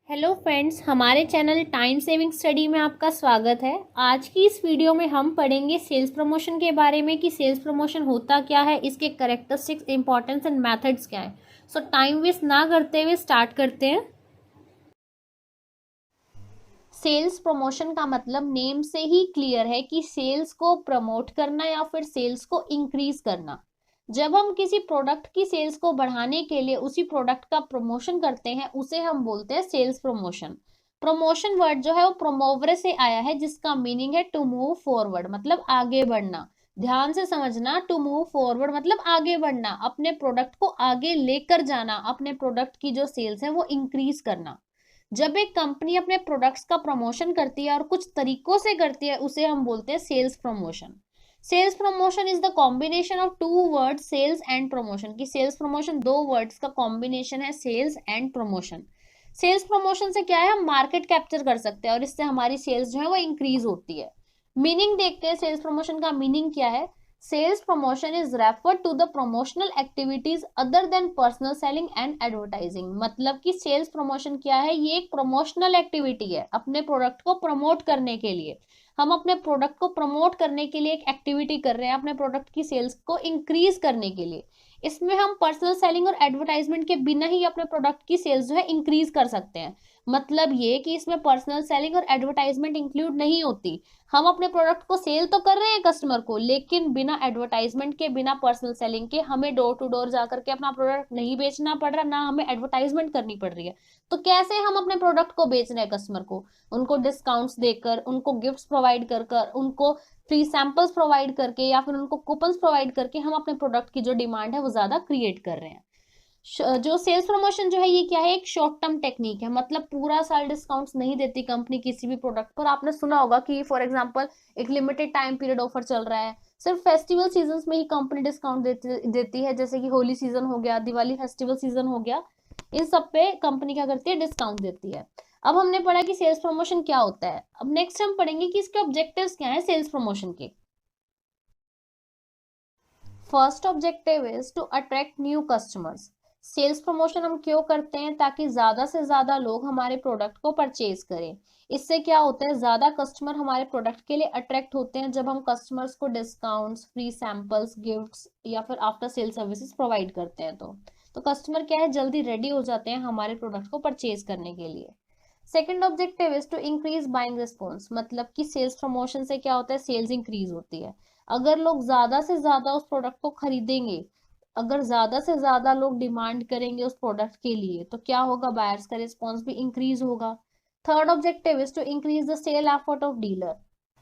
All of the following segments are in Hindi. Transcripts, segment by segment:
हेलो फ्रेंड्स, हमारे चैनल टाइम सेविंग स्टडी में आपका स्वागत है। आज की इस वीडियो में हम पढ़ेंगे सेल्स प्रमोशन के बारे में कि सेल्स प्रमोशन होता क्या है, इसके कैरेक्टरिस्टिक्स, इंपॉर्टेंस एंड मेथड्स क्या है। सो टाइम वेस्ट ना करते हुए स्टार्ट करते हैं। सेल्स प्रमोशन का मतलब नेम से ही क्लियर है कि सेल्स को प्रमोट करना या फिर सेल्स को इंक्रीज करना। जब हम किसी प्रोडक्ट की सेल्स को बढ़ाने के लिए उसी प्रोडक्ट का प्रमोशन करते हैं उसे हम बोलते हैं सेल्स प्रमोशन। प्रमोशन वर्ड जो है वो प्रोमोवरे से आया है, जिसका मीनिंग है टू मूव फॉरवर्ड, मतलब आगे बढ़ना। ध्यान से समझना, टू मूव फॉरवर्ड मतलब आगे बढ़ना, अपने प्रोडक्ट को आगे लेकर जाना, अपने प्रोडक्ट की जो सेल्स है वो इंक्रीज करना। जब एक कंपनी अपने प्रोडक्ट्स का प्रमोशन करती है और कुछ तरीकों से करती है उसे हम बोलते हैं sales promotion. Sales promotion is the combination of two word sales and promotion. की सेल्स प्रमोशन दो वर्ड्स का कॉम्बिनेशन है, sales and promotion. Sales promotion से क्या है, हम मार्केट कैप्चर कर सकते हैं और इससे हमारी सेल्स जो है वो इंक्रीज होती है। मीनिंग देखते हैं सेल्स प्रमोशन का मीनिंग क्या है। Sales promotion is refer to the promotional activities other than personal selling and advertising. मतलब कि सेल्स प्रमोशन क्या है, ये एक प्रमोशनल एक्टिविटी है अपने प्रोडक्ट को प्रमोट करने के लिए। हम अपने प्रोडक्ट को प्रमोट करने के लिए एक एक्टिविटी कर रहे हैं, अपने प्रोडक्ट की सेल्स को इंक्रीज करने के लिए। इसमें हम पर्सनल सेलिंग और एडवर्टाइजमेंट के बिना ही अपने प्रोडक्ट की सेल्स जो है इंक्रीज कर सकते हैं। मतलब ये कि इसमें पर्सनल सेलिंग और एडवर्टाइजमेंट इंक्लूड नहीं होती। हम अपने प्रोडक्ट को सेल तो कर रहे हैं कस्टमर को, लेकिन बिना एडवर्टाइजमेंट के, बिना पर्सनल सेलिंग के हमें डोर टू डोर जाकर के अपना प्रोडक्ट नहीं बेचना पड़ रहा, ना हमें एडवर्टाइजमेंट करनी पड़ रही है। तो कैसे हम अपने प्रोडक्ट को बेच रहे हैं कस्टमर को? उनको डिस्काउंट्स देकर, उनको गिफ्ट्स प्रोवाइड कर कर, उनको फ्री सैंपल्स प्रोवाइड करके या फिर उनको कूपन्स प्रोवाइड करके हम अपने प्रोडक्ट की जो डिमांड है वो ज्यादा क्रिएट कर रहे हैं। जो सेल्स प्रमोशन जो है ये क्या है, एक शॉर्ट टर्म टेक्निक है। मतलब पूरा साल डिस्काउंट्स नहीं देती कंपनी किसी भी प्रोडक्ट पर। आपने सुना होगा कि फॉर एग्जांपल एक लिमिटेड टाइम पीरियड ऑफर चल रहा है, सिर्फ फेस्टिवल सीजन में ही कंपनी डिस्काउंट देती है, जैसे कि होली सीजन हो गया, दिवाली फेस्टिवल सीजन हो गया। इन सब पे कंपनी क्या करती है, डिस्काउंट देती है। अब हमने पढ़ा कि सेल्स प्रमोशन क्या होता है। अब नेक्स्ट हम पढ़ेंगे कि इसके ऑब्जेक्टिव्स क्या है सेल्स प्रमोशन के। First objective is to attract new customers. Sales promotion हम क्यों करते हैं, ताकि ज्यादा से ज्यादा लोग हमारे प्रोडक्ट को परचेज करें। इससे क्या होता है, ज्यादा कस्टमर हमारे प्रोडक्ट के लिए अट्रैक्ट होते हैं जब हम कस्टमर्स को डिस्काउंट्स, फ्री सैंपल्स, गिफ्ट्स या फिर आफ्टर सेल सर्विसेज प्रोवाइड करते हैं। तो कस्टमर क्या है, जल्दी रेडी हो जाते हैं हमारे प्रोडक्ट को परचेज करने के लिए। Second objective is to increase buying response. मतलब कि सेल्स प्रमोशन से क्या होता है, सेल्स इंक्रीज होती है। अगर लोग ज्यादा से ज्यादा उस प्रोडक्ट को खरीदेंगे, अगर ज्यादा से ज्यादा लोग डिमांड करेंगे उस प्रोडक्ट के लिए, तो क्या होगा, बायर्स का रिस्पॉन्स भी इंक्रीज होगा। Third objective is to increase the sale effort of dealer.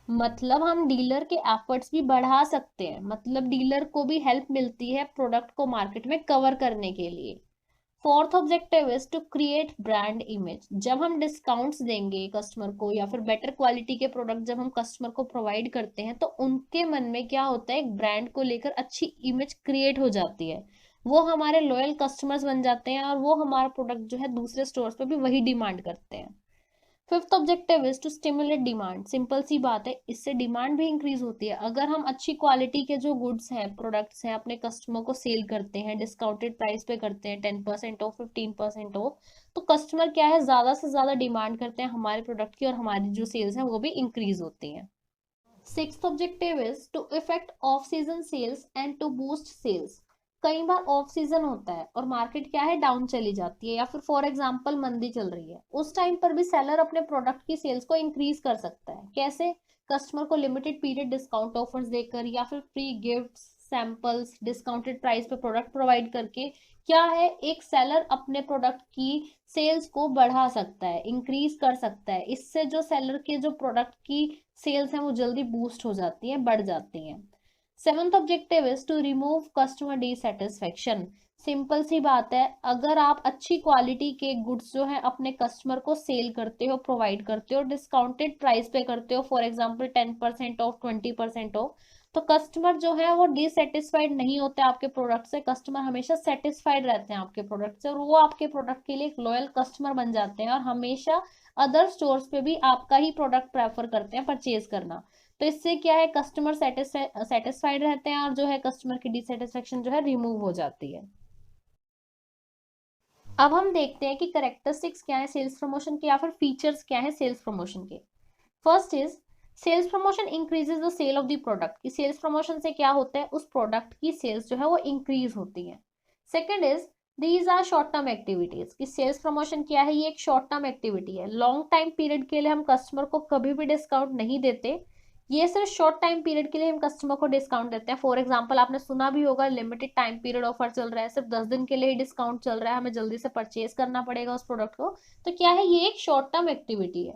मतलब हम डीलर के एफर्ट्स भी बढ़ा सकते हैं। मतलब डीलर को भी हेल्प मिलती है प्रोडक्ट को मार्केट में कवर करने के लिए। Fourth objective is to create brand image. जब हम डिस्काउंट्स देंगे कस्टमर को या फिर बेटर क्वालिटी के प्रोडक्ट जब हम कस्टमर को प्रोवाइड करते हैं, तो उनके मन में क्या होता है, एक ब्रांड को लेकर अच्छी इमेज क्रिएट हो जाती है। वो हमारे लॉयल कस्टमर्स बन जाते हैं और वो हमारा प्रोडक्ट जो है दूसरे स्टोर्स पे भी वही डिमांड करते हैं। Fifth objective is to stimulate demand. Simple सी बात है, इससे डिमांड भी इंक्रीज होती है। अगर हम अच्छी क्वालिटी के जो गुड्स हैं, प्रोडक्ट्स हैं, अपने कस्टमर को सेल करते हैं, डिस्काउंटेड प्राइस पे करते हैं, 10% ऑफ, 15% ऑफ, तो कस्टमर क्या है, ज्यादा से ज्यादा डिमांड करते हैं हमारे प्रोडक्ट की और हमारी जो सेल्स है वो भी इंक्रीज होती है। Sixth objective is to effect of season sales and to boost sales. कई बार ऑफ सीजन होता है और मार्केट क्या है, डाउन चली जाती है, या फिर फॉर एग्जांपल मंदी चल रही है। उस टाइम पर भी सेलर अपने प्रोडक्ट की सेल्स को इंक्रीज कर सकता है। कैसे? कस्टमर को लिमिटेड पीरियड डिस्काउंट ऑफर्स देकर या फिर free gifts, samples, discounted price पे प्रोडक्ट प्रोवाइड करके क्या है, एक सेलर अपने प्रोडक्ट की सेल्स को बढ़ा सकता है, इंक्रीज कर सकता है। इससे जो सेलर के जो प्रोडक्ट की सेल्स हैं वो जल्दी बूस्ट हो जाती है, बढ़ जाती हैं। Seventh objective is to remove customer dissatisfaction. Simple सी बात है, अगर आप अच्छी क्वालिटी के गुड्स जो है अपने कस्टमर को सेल करते हो, प्रोवाइड करते हो, डिस्काउंटेड प्राइस पे करते हो, फॉर एग्जांपल 10% ऑफ, 20% ऑफ, तो कस्टमर जो है वो डिससेटिस्फाइड नहीं होते आपके प्रोडक्ट से। कस्टमर हमेशा सेटिस्फाइड रहते हैं आपके प्रोडक्ट से और वो आपके प्रोडक्ट के लिए एक लॉयल कस्टमर बन जाते हैं और हमेशा अदर स्टोर्स पे भी आपका ही प्रोडक्ट प्रेफर करते हैं परचेज करना। तो इससे क्या है, कस्टमर सेटिस्फाइड रहते हैं और जो है कस्टमर की डिससेटिस्फेक्शन जो है रिमूव हो जाती है। अब हम देखते हैं कि करेक्टरिस्टिक्स क्या है सेल्स प्रमोशन के या फिर फीचर्स क्या है सेल्स प्रमोशन के। First is sales promotion increases the sale of the product, कि सेल्स प्रमोशन से क्या होता है, उस प्रोडक्ट की सेल्स जो है वो इंक्रीज होती है। Second is these are short term activities, कि सेल्स प्रमोशन क्या है, ये एक शॉर्ट टर्म एक्टिविटी है। लॉन्ग टाइम पीरियड के लिए हम कस्टमर को कभी भी डिस्काउंट नहीं देते, ये सिर्फ शॉर्ट टाइम पीरियड के लिए हम कस्टमर को डिस्काउंट देते हैं। फॉर एग्जांपल आपने सुना भी होगा लिमिटेड टाइम पीरियड ऑफर चल रहा है, सिर्फ 10 दिन के लिए ही डिस्काउंट चल रहा है, हमें जल्दी से परचेज करना पड़ेगा उस प्रोडक्ट को। तो क्या है, ये एक शॉर्ट टर्म एक्टिविटी है।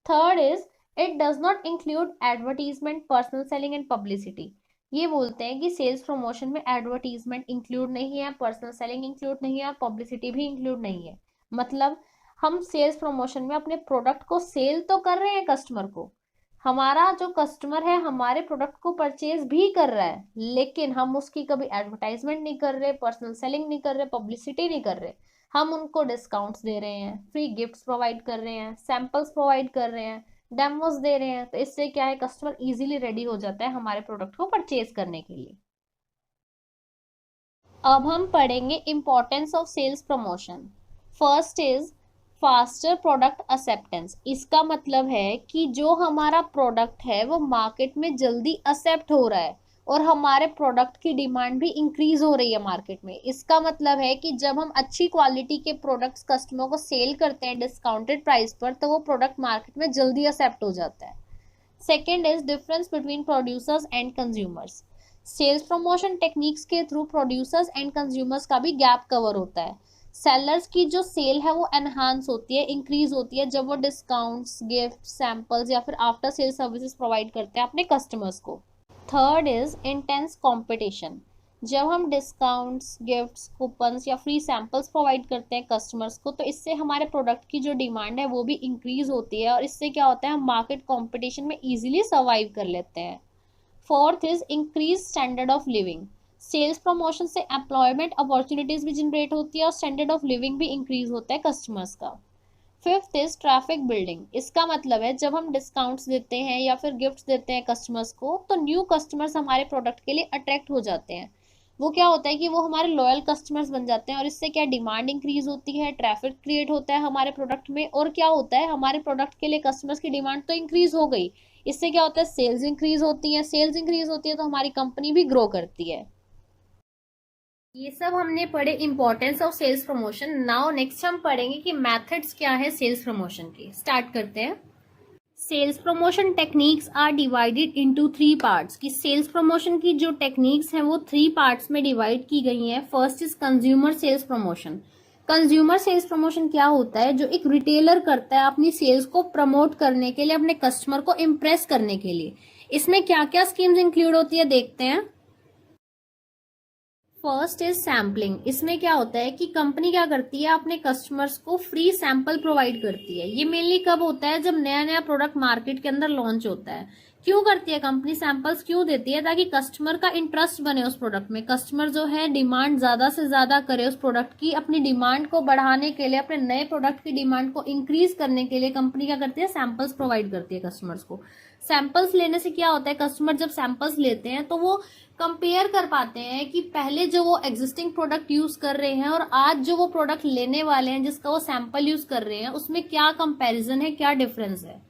Third is it does not include advertisement, personal selling and publicity. ये बोलते हैं कि सेल्स प्रमोशन में एडवर्टीजमेंट इंक्लूड नहीं है, पर्सनल सेलिंग इंक्लूड नहीं है और पब्लिसिटी भी इंक्लूड नहीं है। मतलब हम सेल्स प्रमोशन में अपने प्रोडक्ट को सेल तो कर रहे हैं कस्टमर को, हमारा जो कस्टमर है हमारे प्रोडक्ट को परचेज भी कर रहा है, लेकिन हम उसकी कभी एडवर्टाइजमेंट नहीं कर रहे, पर्सनल सेलिंग नहीं कर रहे, पब्लिसिटी नहीं कर रहे। हम उनको डिस्काउंट्स दे रहे हैं, फ्री गिफ्ट्स प्रोवाइड कर रहे हैं, सैंपल्स प्रोवाइड कर रहे हैं, डेमोस दे रहे हैं। तो इससे क्या है, कस्टमर इजीली रेडी हो जाता है हमारे प्रोडक्ट को परचेज करने के लिए। अब हम पढ़ेंगे importance of sales promotion. First is faster product acceptance. इसका मतलब है कि जो हमारा प्रोडक्ट है वो मार्केट में जल्दी एक्सेप्ट हो रहा है और हमारे प्रोडक्ट की डिमांड भी इंक्रीज हो रही है मार्केट में। इसका मतलब है कि जब हम अच्छी क्वालिटी के प्रोडक्ट्स कस्टमर को सेल करते हैं डिस्काउंटेड प्राइस पर, तो वो प्रोडक्ट मार्केट में जल्दी एक्सेप्ट हो जाता है। Second is difference between producers and consumers. Sales promotion techniques के थ्रू प्रोड्यूसर्स एंड कंज्यूमर्स का भी गैप कवर होता है। सेलर्स की जो सेल है वो एनहांस होती है, इंक्रीज होती है जब वो डिस्काउंट्स, गिफ्ट, सैंपल्स या फिर आफ्टर सेल सर्विसेज प्रोवाइड करते हैं अपने कस्टमर्स को। Third is intense competition. जब हम डिस्काउंट्स, गिफ्ट्स, कूपन्स या फ्री सैंपल्स प्रोवाइड करते हैं कस्टमर्स को, तो इससे हमारे प्रोडक्ट की जो डिमांड है वो भी इंक्रीज होती है और इससे क्या होता है, हम मार्केट कंपटीशन में इजीली सर्वाइव कर लेते हैं। Fourth is increase standard of living. Sales promotion से एम्प्लॉयमेंट अपॉर्चुनिटीज भी जनरेट होती है और स्टैंडर्ड ऑफ लिविंग भी इंक्रीज होता है कस्टमर्स का। Fifth is traffic building. इसका मतलब है जब हम डिस्काउंट्स देते हैं या फिर गिफ्ट्स देते हैं कस्टमर्स को, तो न्यू कस्टमर्स हमारे प्रोडक्ट के लिए अट्रैक्ट हो जाते हैं। वो क्या होता है कि वो हमारे लॉयल कस्टमर्स बन जाते हैं और इससे क्या डिमांड इंक्रीज होती है, ट्रैफिक क्रिएट होता है हमारे प्रोडक्ट में, और क्या होता है हमारे प्रोडक्ट के लिए कस्टमर्स की डिमांड तो इंक्रीज हो गई, इससे क्या होता है, सेल्स इंक्रीज होती है। सेल्स इंक्रीज होती है तो हमारी कंपनी भी ग्रो करती है। ये सब हमने पढ़े importance of sales promotion. Now next हम पढ़ेंगे कि मेथड्स क्या है सेल्स प्रमोशन के। स्टार्ट करते हैं। Sales promotion techniques are divided into 3 parts, कि सेल्स प्रमोशन की जो टेक्निक्स हैं वो 3 पार्ट्स में डिवाइड की गई हैं। First is consumer sales promotion. Consumer sales promotion क्या होता है, जो एक रिटेलर करता है अपनी सेल्स को प्रमोट करने के लिए, अपने कस्टमर को इम्प्रेस करने के लिए। इसमें क्या क्या स्कीम्स इंक्लूड होती है देखते हैं। First is sampling. इसमें क्या होता है कि कंपनी क्या करती है, अपने कस्टमर्स को फ्री सैंपल प्रोवाइड करती है। ये मेनली कब होता है, जब नया नया प्रोडक्ट मार्केट के अंदर लॉन्च होता है। क्यों करती है कंपनी सैंपल्स, क्यों देती है, ताकि कस्टमर का इंटरेस्ट बने उस प्रोडक्ट में, कस्टमर जो है डिमांड ज्यादा से ज्यादा करे उस प्रोडक्ट की। अपनी डिमांड को बढ़ाने के लिए, अपने नए प्रोडक्ट की डिमांड को इंक्रीज करने के लिए कंपनी क्या करती है, सैंपल्स प्रोवाइड करती है कस्टमर्स को। सैंपल्स लेने से क्या होता है, कस्टमर जब सैंपल्स लेते हैं तो वो कंपेयर कर पाते हैं कि पहले जो वो एग्जिस्टिंग प्रोडक्ट यूज कर रहे हैं और आज जो वो प्रोडक्ट लेने वाले हैं जिसका वो सैंपल यूज कर रहे हैं, उसमें क्या कंपैरिजन है, क्या डिफरेंस है।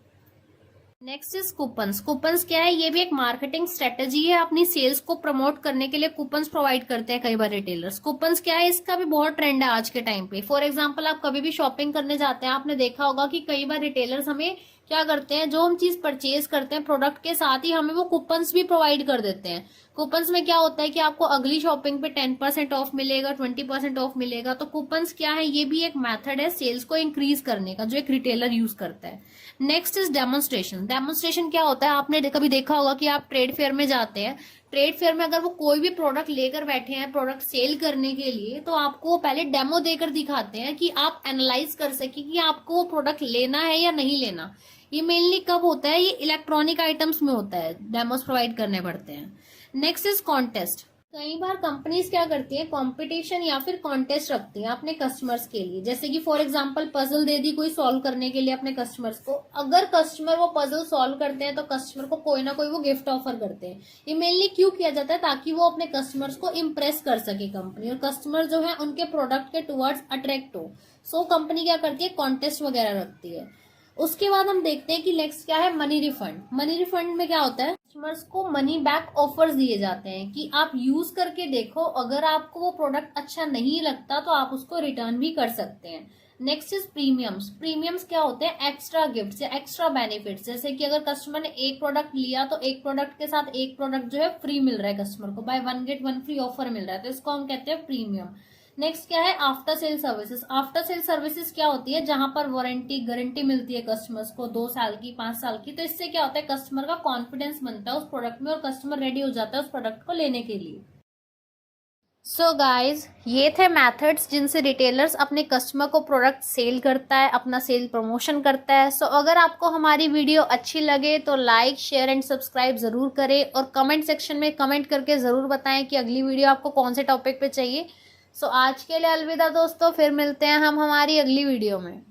Next is coupons. कूपन्स क्या है, ये भी एक मार्केटिंग स्ट्रेटेजी है। अपनी सेल्स को प्रमोट करने के लिए कूपन्स प्रोवाइड करते हैं कई बार रिटेलर्स। कूपन्स क्या है, इसका भी बहुत ट्रेंड है आज के टाइम पे। फॉर एग्जांपल आप कभी भी शॉपिंग करने जाते हैं, आपने देखा होगा कि कई बार रिटेलर्स हमें क्या करते हैं, जो हम चीज परचेज करते हैं प्रोडक्ट के साथ ही हमें वो कूपन्स भी प्रोवाइड कर देते हैं। कूपन्स में क्या होता है कि आपको अगली शॉपिंग पे 10% ऑफ मिलेगा, 20% ऑफ मिलेगा। तो कूपन्स क्या है, ये भी एक मेथड है सेल्स को इंक्रीज करने का, जो एक रिटेलर यूज करता है। Next is demonstration. डेमोन्स्ट्रेशन क्या होता है, आपने कभी देखा होगा कि आप ट्रेड फेयर में जाते हैं, ट्रेड फेयर में अगर वो कोई भी प्रोडक्ट लेकर बैठे हैं प्रोडक्ट सेल करने के लिए, तो आपको पहले डेमो देकर दिखाते हैं कि आप एनालाइज कर सके कि आपको वो प्रोडक्ट लेना है या नहीं लेना। ये मेनली कब होता है, ये इलेक्ट्रॉनिक आइटम्स में होता है, डेमोस प्रोवाइड करने पड़ते हैं। Next is contest. कई बार कंपनीज क्या करती है, कंपटीशन या फिर कॉन्टेस्ट रखती है अपने कस्टमर्स के लिए। जैसे कि फॉर एग्जांपल पजल दे दी कोई सॉल्व करने के लिए अपने कस्टमर्स को, अगर कस्टमर वो पजल सॉल्व करते हैं तो कस्टमर को कोई ना कोई वो गिफ्ट ऑफर करते हैं। ये मेनली क्यों किया जाता है, ताकि वो अपने कस्टमर्स को इम्प्रेस कर सके कंपनी, और कस्टमर जो है उनके प्रोडक्ट के टुवर्ड्स अट्रैक्ट हो। सो कंपनी क्या करती है, कॉन्टेस्ट वगैरह रखती है। उसके बाद हम देखते हैं कि नेक्स्ट क्या है, मनी रिफंड। मनी रिफंड में क्या होता है, कस्टमर्स को मनी बैक ऑफर्स दिए जाते हैं कि आप यूज करके देखो, अगर आपको वो प्रोडक्ट अच्छा नहीं लगता तो आप उसको रिटर्न भी कर सकते हैं। Next is premiums. प्रीमियम्स क्या होते हैं, एक्स्ट्रा गिफ्ट्स या एक्स्ट्रा बेनिफिट्स। जैसे कि अगर कस्टमर ने एक प्रोडक्ट लिया तो एक प्रोडक्ट के साथ एक प्रोडक्ट जो है फ्री मिल रहा है कस्टमर को, buy one get one free offer मिल रहा है, तो इसको हम कहते हैं प्रीमियम। नेक्स्ट क्या है, after sale services. After sale services क्या होती है, जहां पर वारंटी गारंटी मिलती है कस्टमर्स को 2 साल की, 5 साल की। तो इससे क्या होता है, कस्टमर का कॉन्फिडेंस बनता है उस प्रोडक्ट में और कस्टमर रेडी हो जाता है उस प्रोडक्ट को लेने के लिए। सो गाइज, ये थे मेथड्स जिनसे रिटेलर्स अपने कस्टमर को प्रोडक्ट सेल करता है, अपना सेल प्रमोशन करता है। सो अगर आपको हमारी वीडियो अच्छी लगे तो लाइक शेयर एंड सब्सक्राइब जरूर करें, और कमेंट सेक्शन में कमेंट करके ज़रूर बताएं कि अगली वीडियो आपको कौन से टॉपिक पे चाहिए। सो आज के लिए अलविदा दोस्तों, फिर मिलते हैं हम हमारी अगली वीडियो में।